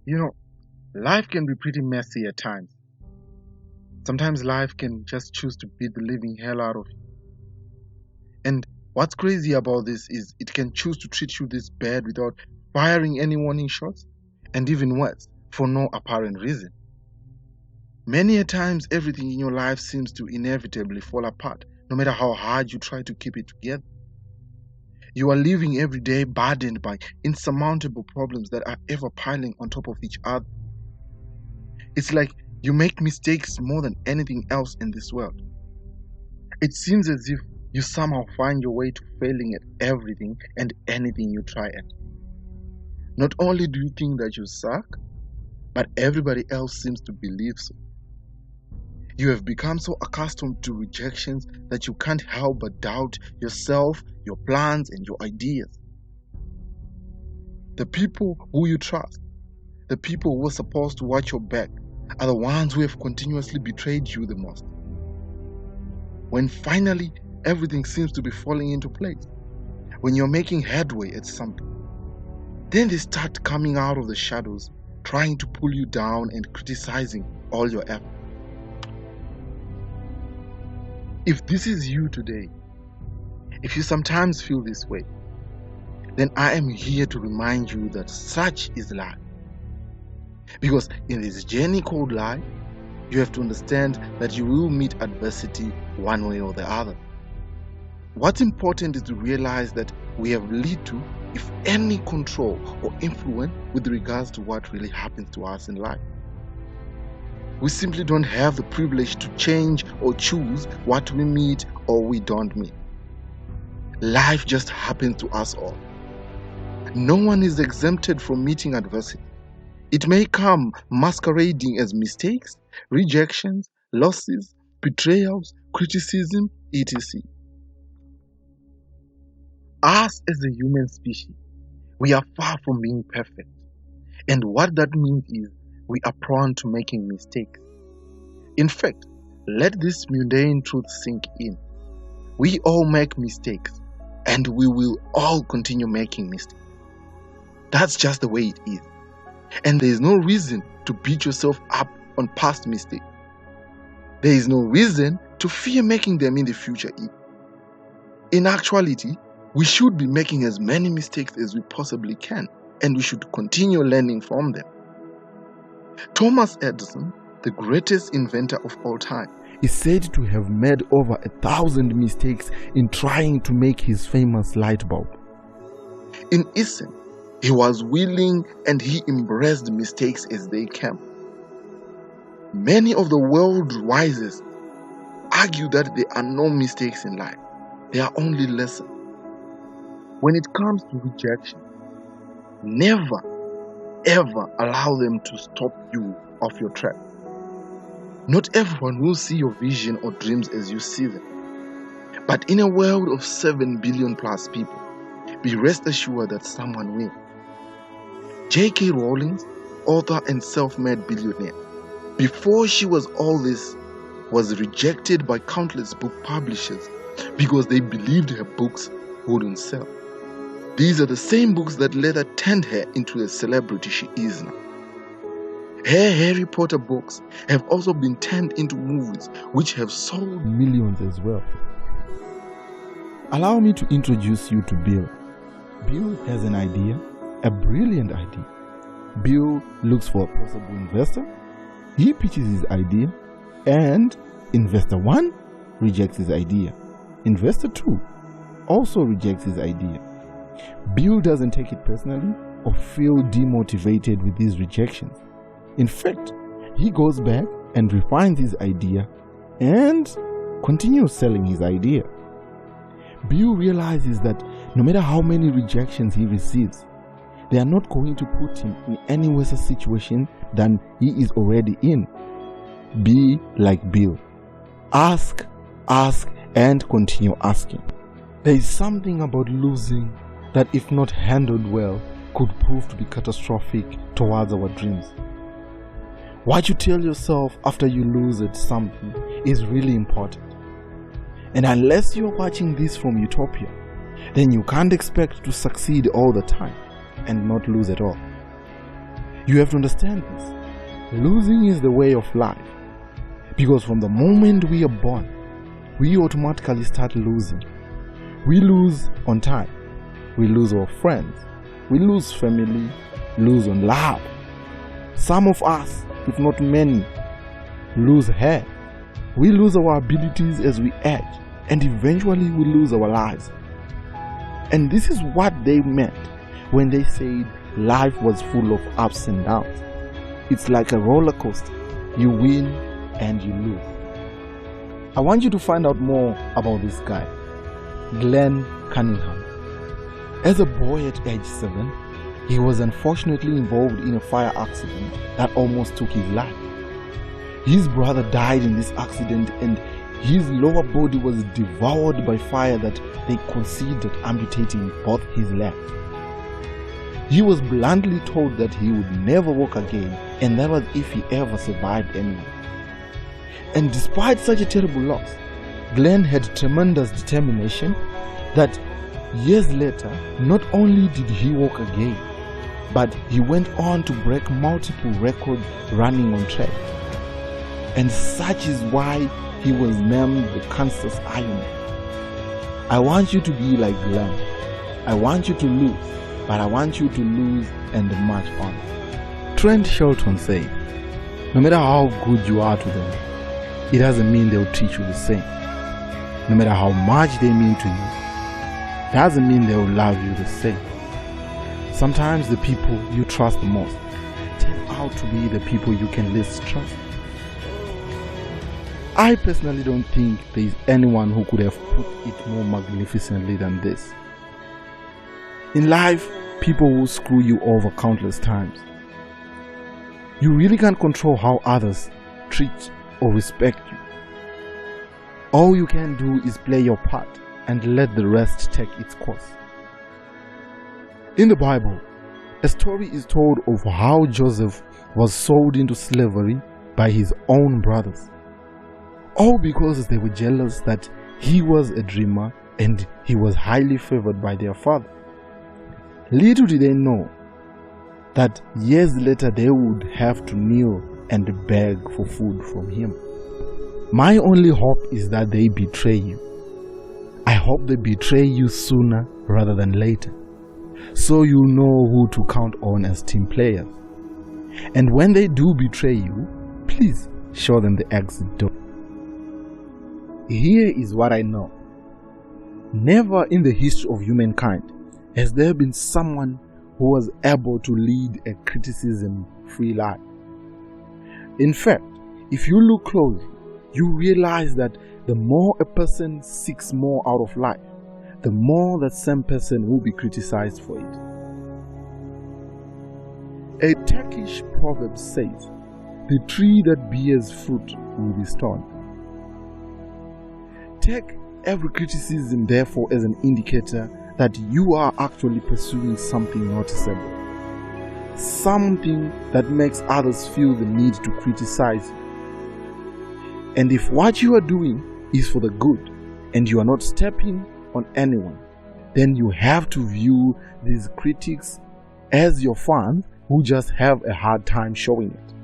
You know, life can be pretty messy at times. Sometimes life can just choose to beat the living hell out of you. And what's crazy about this is it can choose to treat you this bad without firing any warning shots, and even worse, for no apparent reason. Many a times, everything in your life seems to inevitably fall apart, no matter how hard you try to keep it together. You are living every day burdened by insurmountable problems that are ever piling on top of each other. It's like you make mistakes more than anything else in this world. It seems as if you somehow find your way to failing at everything and anything you try at. Not only do you think that you suck, but everybody else seems to believe so. You have become so accustomed to rejections that you can't help but doubt yourself, your plans, and your ideas. The people who you trust, the people who are supposed to watch your back, are the ones who have continuously betrayed you the most. When finally everything seems to be falling into place, when you're making headway at something, then they start coming out of the shadows, trying to pull you down and criticizing all your efforts. If this is you today, if you sometimes feel this way, then I am here to remind you that such is life. Because in this journey called life, you have to understand that you will meet adversity one way or the other. What's important is to realize that we have little, if any, control or influence with regards to what really happens to us in life. We simply don't have the privilege to change or choose what we meet or we don't meet. Life just happens to us all. No one is exempted from meeting adversity. It may come masquerading as mistakes, rejections, losses, betrayals, criticism, etc. Us as a human species, we are far from being perfect. And what that means is we are prone to making mistakes. In fact, let this mundane truth sink in. We all make mistakes, and we will all continue making mistakes. That's just the way it is. And there is no reason to beat yourself up on past mistakes. There is no reason to fear making them in the future either. In actuality, we should be making as many mistakes as we possibly can, and we should continue learning from them. Thomas Edison, the greatest inventor of all time, is said to have made over 1,000 mistakes in trying to make his famous light bulb. In essence, he was willing and he embraced mistakes as they came. Many of the world's wisest argue that there are no mistakes in life. There are only lessons. When it comes to rejection, never ever allow them to stop you off your track. Not everyone will see your vision or dreams as you see them. But in a world of 7 billion plus people, be rest assured that someone will. J.K. Rowling, author and self-made billionaire, before she was all this, was rejected by countless book publishers because they believed her books wouldn't sell. These are the same books that later turned her into the celebrity she is now. Her Harry Potter books have also been turned into movies which have sold millions as well. Allow me to introduce you to Bill. Bill has an idea, a brilliant idea. Bill looks for a possible investor. He pitches his idea, and investor 1 rejects his idea. Investor 2 also rejects his idea. Bill doesn't take it personally or feel demotivated with these rejections. In fact, he goes back and refines his idea and continues selling his idea. Bill realizes that no matter how many rejections he receives, they are not going to put him in any worse situation than he is already in. Be like Bill. Ask, and continue asking. There is something about losing that, if not handled well, could prove to be catastrophic towards our dreams. What you tell yourself after you lose at something is really important. And unless you're watching this from Utopia, then you can't expect to succeed all the time and not lose at all. You have to understand this. Losing is the way of life. Because from the moment we are born, we automatically start losing. We lose on time. We lose our friends. We lose family. Lose on love. Some of us, if not many, lose hair. We lose our abilities as we age, and eventually we lose our lives. And this is what they meant when they said life was full of ups and downs. It's like a roller coaster. You win and you lose. I want you to find out more about this guy, Glenn Cunningham. As a boy at age 7, he was unfortunately involved in a fire accident that almost took his life. His brother died in this accident and his lower body was devoured by fire that they considered amputating both his legs. He was bluntly told that he would never walk again, and that was if he ever survived anyway. And despite such a terrible loss, Glenn had tremendous determination that years later, not only did he walk again, but he went on to break multiple records running on track. And such is why he was named the Kansas Iron Man. I want you to be like Glenn. I want you to lose, but I want you to lose and march on. Trent Shelton said, no matter how good you are to them, it doesn't mean they'll treat you the same. No matter how much they mean to you, doesn't mean they'll love you the same. Sometimes the people you trust the most turn out to be the people you can least trust. I personally don't think there is anyone who could have put it more magnificently than this. In life, people will screw you over countless times. You really can't control how others treat or respect you. All you can do is play your part and let the rest take its course. In the Bible, a story is told of how Joseph was sold into slavery by his own brothers. All because they were jealous that he was a dreamer and he was highly favored by their father. Little did they know that years later they would have to kneel and beg for food from him. My only hope is that they betray you. I hope they betray you sooner rather than later, so you know who to count on as team players. And when they do betray you, please show them the exit door. Here is what I know. Never in the history of humankind has there been someone who was able to lead a criticism-free life. In fact, if you look closely, you realize that the more a person seeks more out of life, the more that same person will be criticized for it. A Turkish proverb says, "The tree that bears fruit will be stoned." Take every criticism, therefore, as an indicator that you are actually pursuing something noticeable, something that makes others feel the need to criticize you. And if what you are doing is for the good and you are not stepping on anyone, then you have to view these critics as your fans who just have a hard time showing it.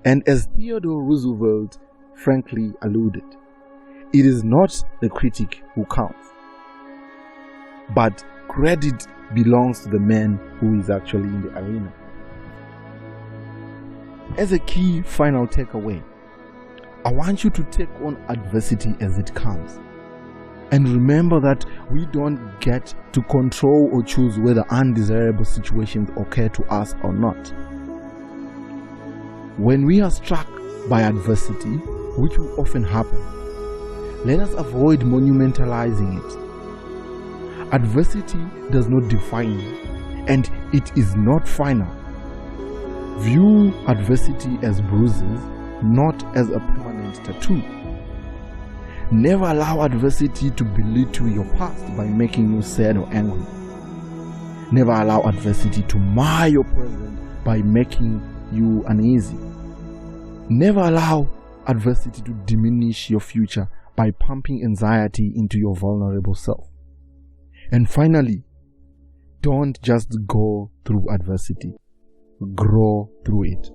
And as Theodore Roosevelt frankly alluded, it is not the critic who counts, but credit belongs to the man who is actually in the arena. As a key final takeaway, I want you to take on adversity as it comes. And remember that we don't get to control or choose whether undesirable situations occur to us or not. When we are struck by adversity, which will often happen, let us avoid monumentalizing it. Adversity does not define you, and it is not final. View adversity as bruises, not as a permanent tattoo. Never allow adversity to belittle your past by making you sad or angry. Never allow adversity to mar your present by making you uneasy. Never allow adversity to diminish your future by pumping anxiety into your vulnerable self. And finally, don't just go through adversity. grow through it.